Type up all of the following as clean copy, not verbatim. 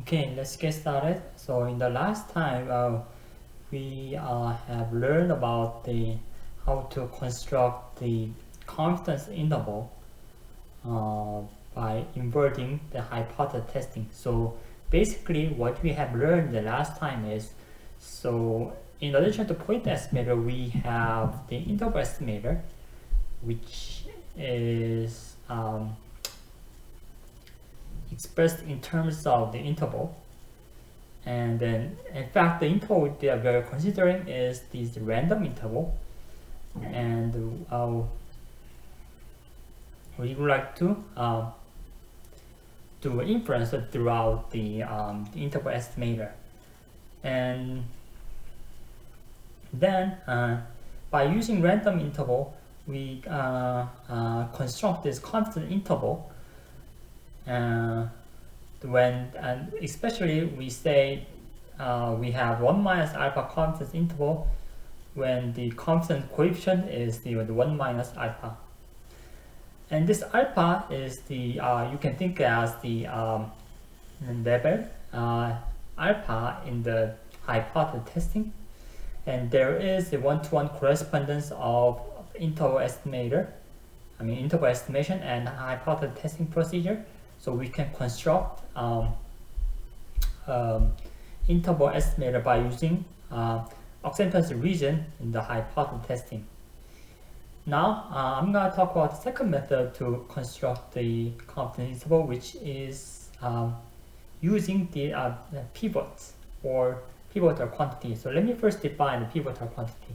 Okay, let's get started. So in the last time, we have learned about the how to construct the confidence interval by inverting the hypothesis testing. So basically, what we have learned the last time is, so in addition to point estimator, we have the interval estimator, which is expressed in terms of the interval. And then, in fact, the interval that we're considering is this random interval, and we would like to do inference throughout the interval estimator. And then, by using random interval, we construct this constant interval. And especially we say we have 1 minus alpha confidence interval when the confidence coefficient is the 1 minus alpha. And this alpha is the, you can think as the level alpha in the hypothesis testing. And there is a one-to-one correspondence of interval estimation and hypothesis testing procedure. So we can construct interval estimator by using acceptance region in the hypothesis testing. Now I'm going to talk about the second method to construct the confidence interval, which is using the pivots or pivotal quantity. So let me first define the pivotal quantity.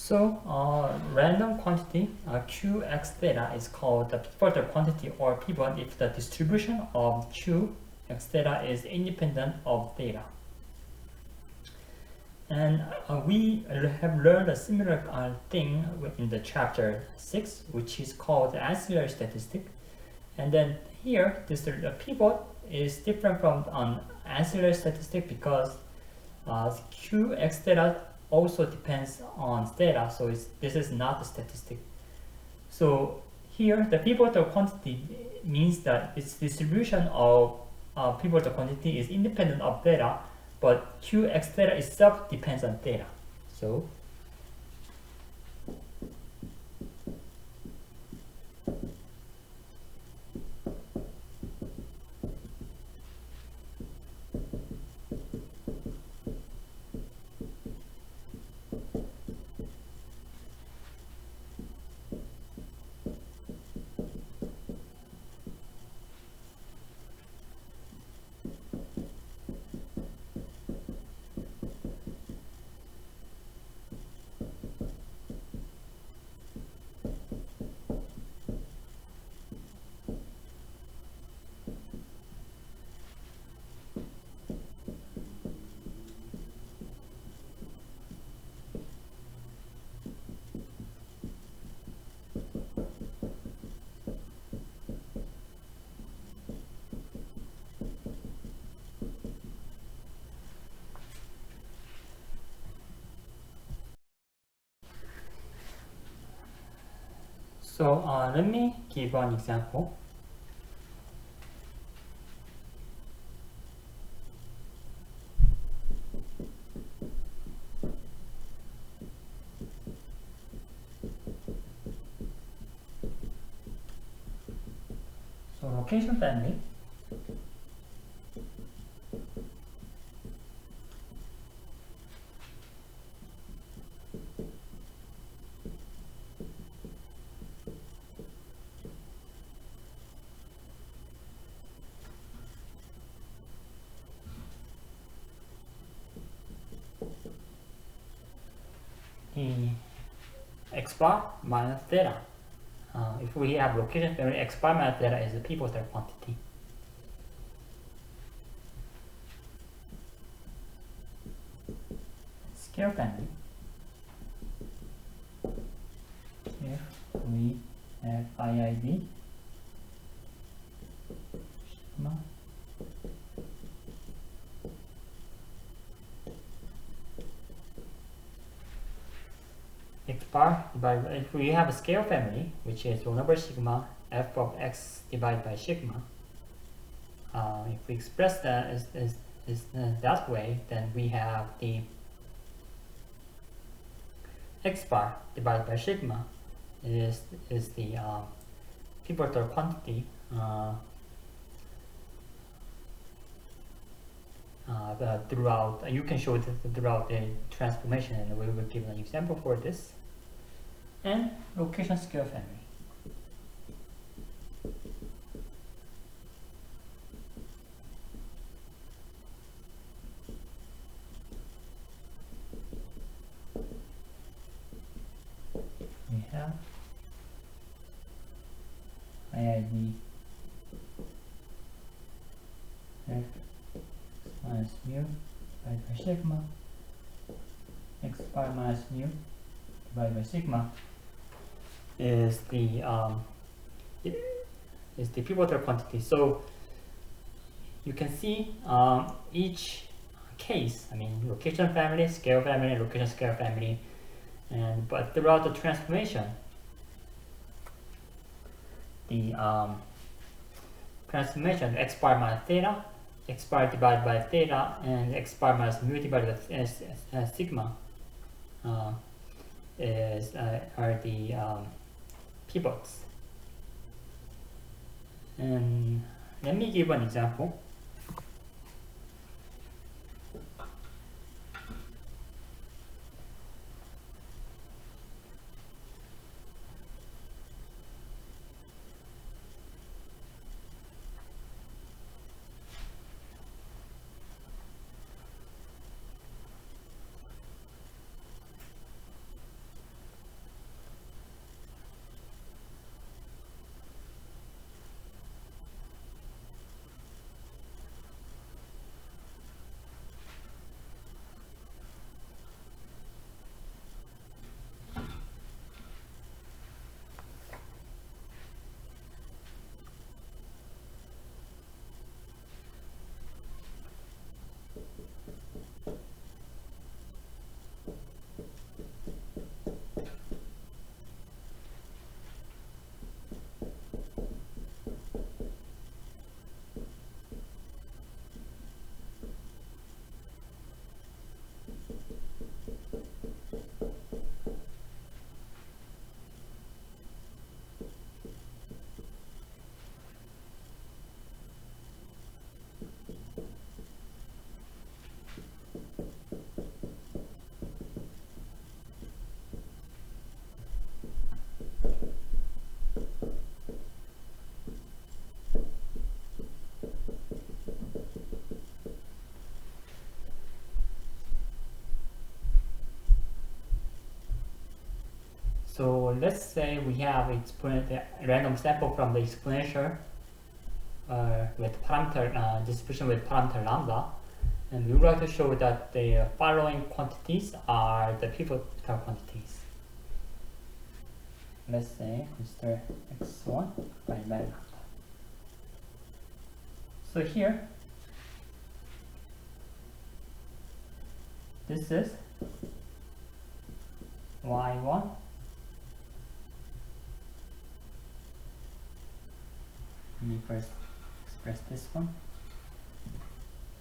So random quantity qx theta is called the pivotal quantity or pivot if the distribution of qx theta is independent of theta. And we have learned a similar thing in the chapter 6, which is called the ancillary statistic. And then here, this pivot is different from an ancillary statistic because qx theta also depends on theta, so this is not a statistic. So here, the pivotal quantity means that its distribution of pivotal quantity is independent of theta, but qx theta itself depends on theta. So So let me give one example. So location family. The x bar minus theta. If we have location family, x bar minus theta is the pivotal quantity. Scale family. If we have IID sigma x bar divided by, if we have a scale family, which is row number sigma f of x divided by sigma, if we express that as that way, then we have the x bar divided by sigma is the pivotal quantity throughout. You can show it throughout the transformation, and we will give an example for this. And location scale family. We have IID f minus mu divided by sigma x bar minus mu divided by sigma is the pivotal quantity. So you can see each case, I mean location family, scale family, location scale family, but throughout the transformation, the transformation x bar minus theta, x bar divided by theta, and x bar minus mu divided by sigma are the pivots. And let me give an example. So let's say we have a random sample from the exponential with parameter distribution with parameter lambda, and we would like to show that the following quantities are the pivotal quantities. Let's say Mr. x1 by lambda. So here, this is y1, Let me first express this one.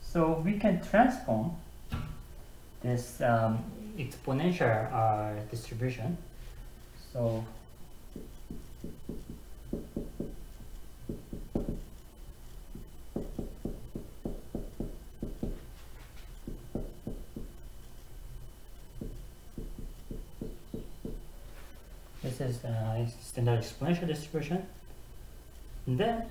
So we can transform this exponential distribution. So this is standard exponential distribution. And then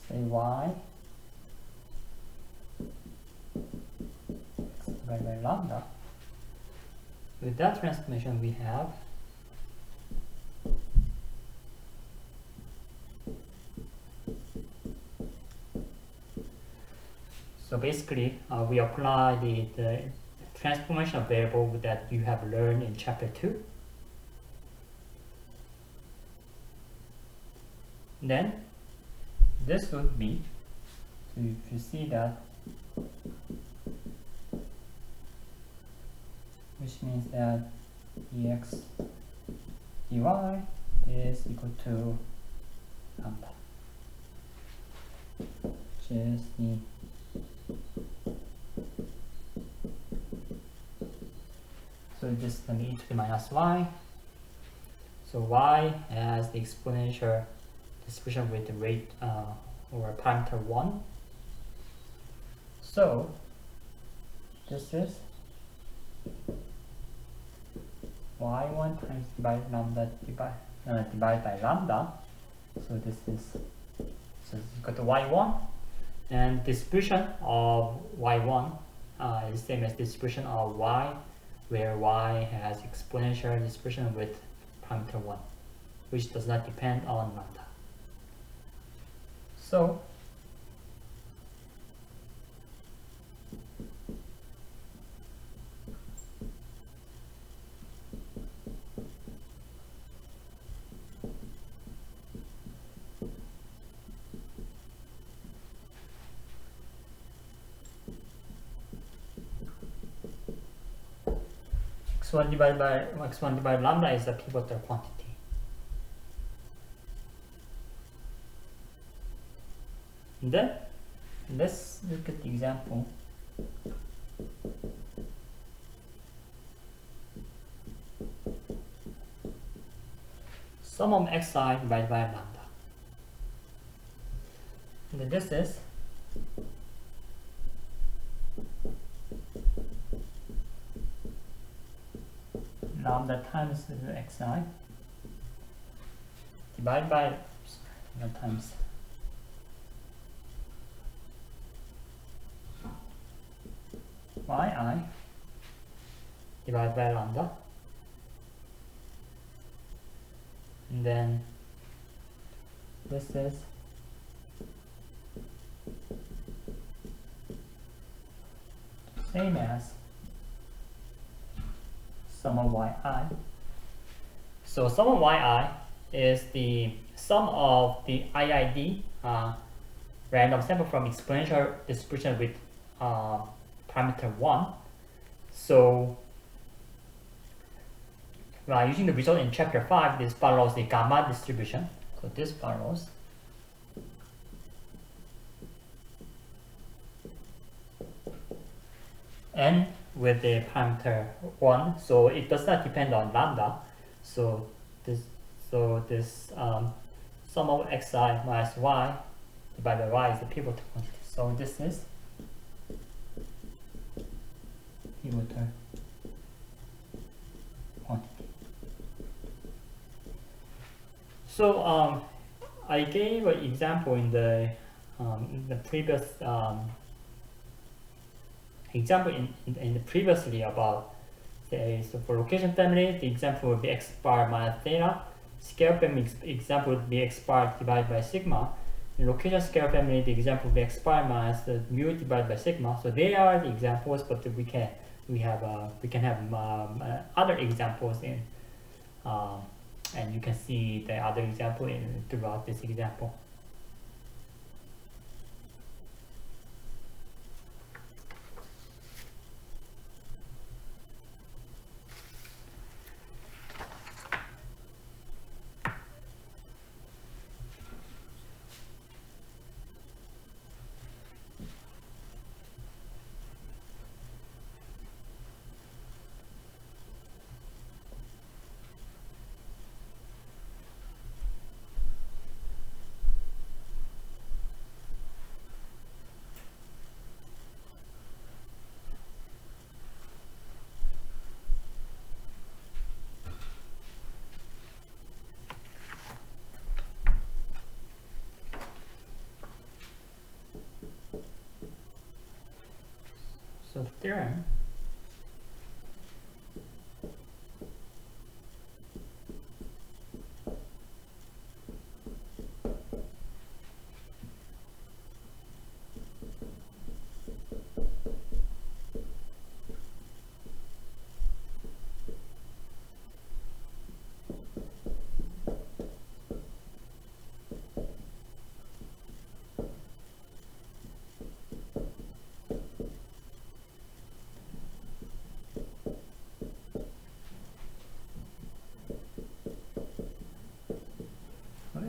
say y divided by lambda. With that transformation we have so basically we apply the transformation variable that you have learned in chapter 2. Then this would be, so if you see that, which means that dx dy is equal to lambda, which is the so this is e to the minus y. So y has the exponential distribution with the rate or parameter 1. So this is y1 times divided lambda divided by lambda. So this is equal to y1, and distribution of y1 is the same as distribution of y, where y has exponential distribution with parameter 1, which does not depend on lambda. So x1 divided by lambda is a pivotal quantity. And then let's look at the example. Sum of xi divided by lambda. And then this is lambda times xi divided by times yi divided by lambda, and then this is same as sum of yi. So sum of yi is the sum of the IID random sample from exponential distribution with parameter 1. So using the result in chapter 5, this follows the gamma distribution. So this follows n with the parameter 1, so it does not depend on lambda. So this sum of xi minus y divided by y is the pivotal quantity. So this is pivotal quantity. So I gave an example in the previous example in the previously about, say, so for location family, the example would be x bar minus theta. Scale family example would be x bar divided by sigma. In location scale family, the example would be x bar minus mu divided by sigma. So they are the examples, but we can have other examples in, and you can see the other example throughout this example. So theorem.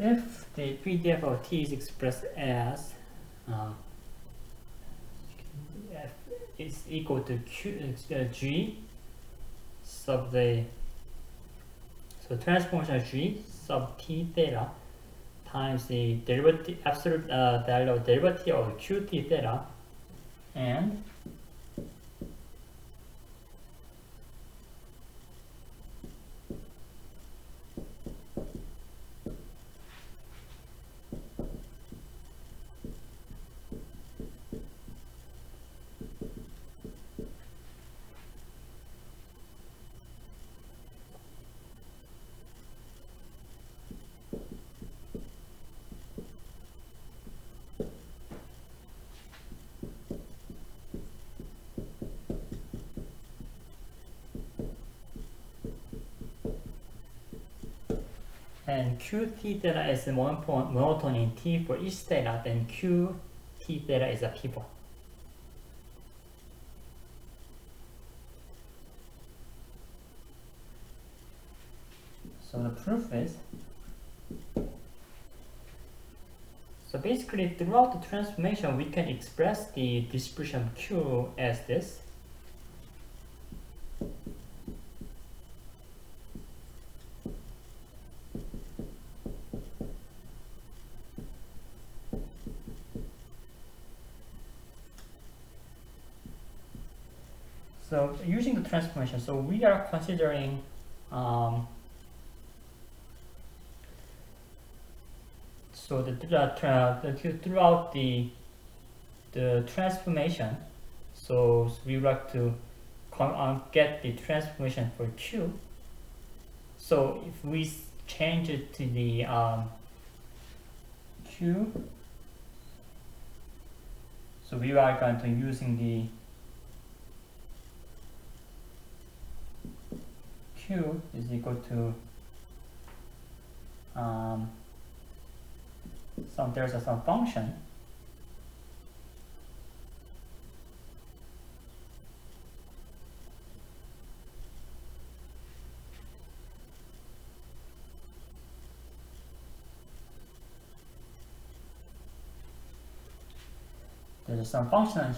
If the PDF of t is expressed as f is equal to g sub the transformation of g sub t theta times the derivative absolute value of derivative of qt theta, and qt theta is monotone in t for each theta, then qt theta is a pivot. So the proof is, so basically throughout the transformation we can express the distribution Q as this. So using the transformation, so we are considering so throughout the transformation, so we would like to get the transformation for Q. So if we change it to the Q, so we are going to using the Q is equal to there's some function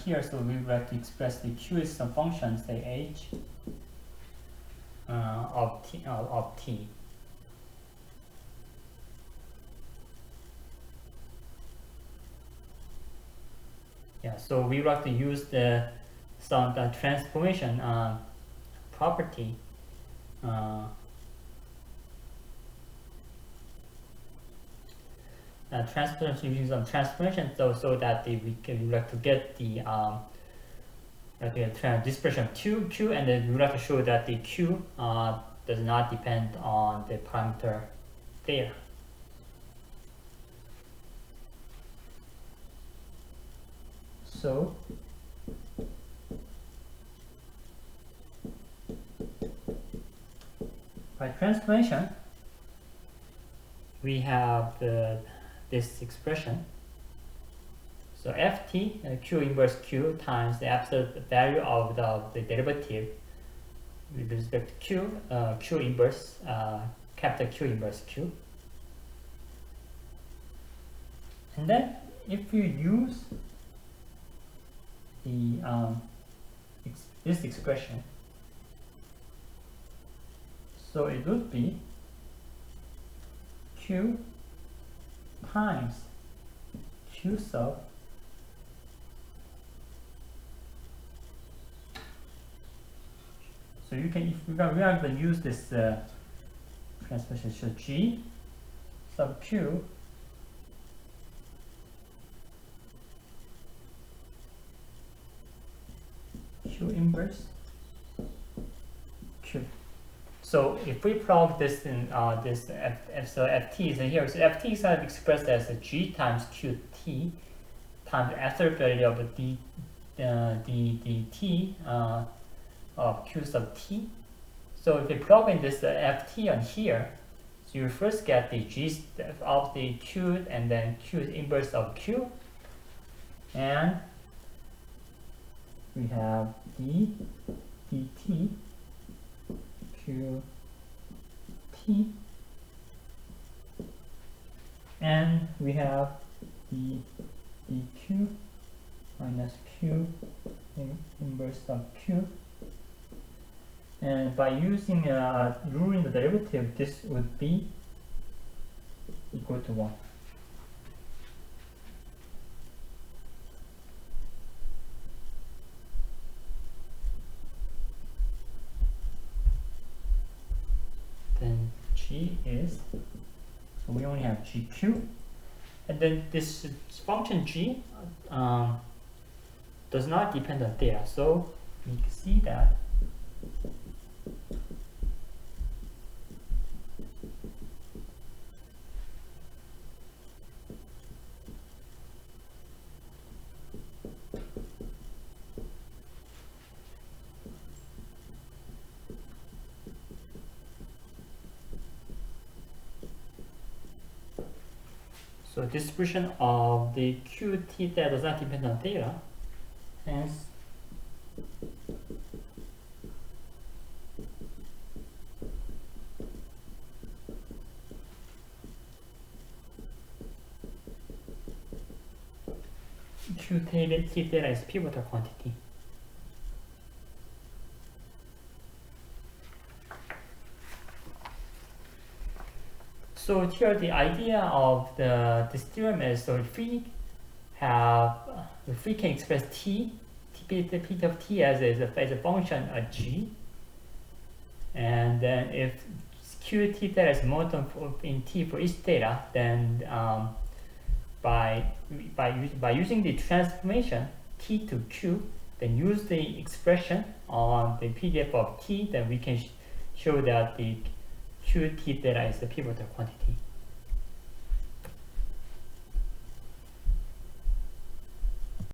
here, so we would like to express the Q is some function, say h of t. Yeah, so we would like to use the transformation property using some transformation, so that we would like to get the dispersion Q, and then we would like to show that the Q does not depend on the parameter theta. So by transformation, we have this expression. So ft q inverse q times the absolute value of the derivative with respect to q, q inverse capital Q inverse q. And then if you use the this expression, so it would be Q times Q sub so you can, if we are going to use this transformation, so G sub Q q inverse q. So if we plug this in this so ft is in here, so ft is expressed as g times qt times absolute value of d dt of q sub t. So if you plug in this ft on here, so you first get the g of the q and then q inverse of q, and we have d dt q t, and we have d dq minus q inverse of q. And by using ruling the derivative, this would be equal to 1. Then g is, so we only have gq, and then this function g does not depend on theta, so we can see that so distribution of the q theta does not depend on theta, hence q theta is pivotal quantity. So here the idea of this theorem is, so if we can express p of t as a function of g, and then if q theta is monotone in t for each theta, then by using the transformation t to q, then use the expression on the PDF of t, then we can show that the q theta is the pivotal quantity.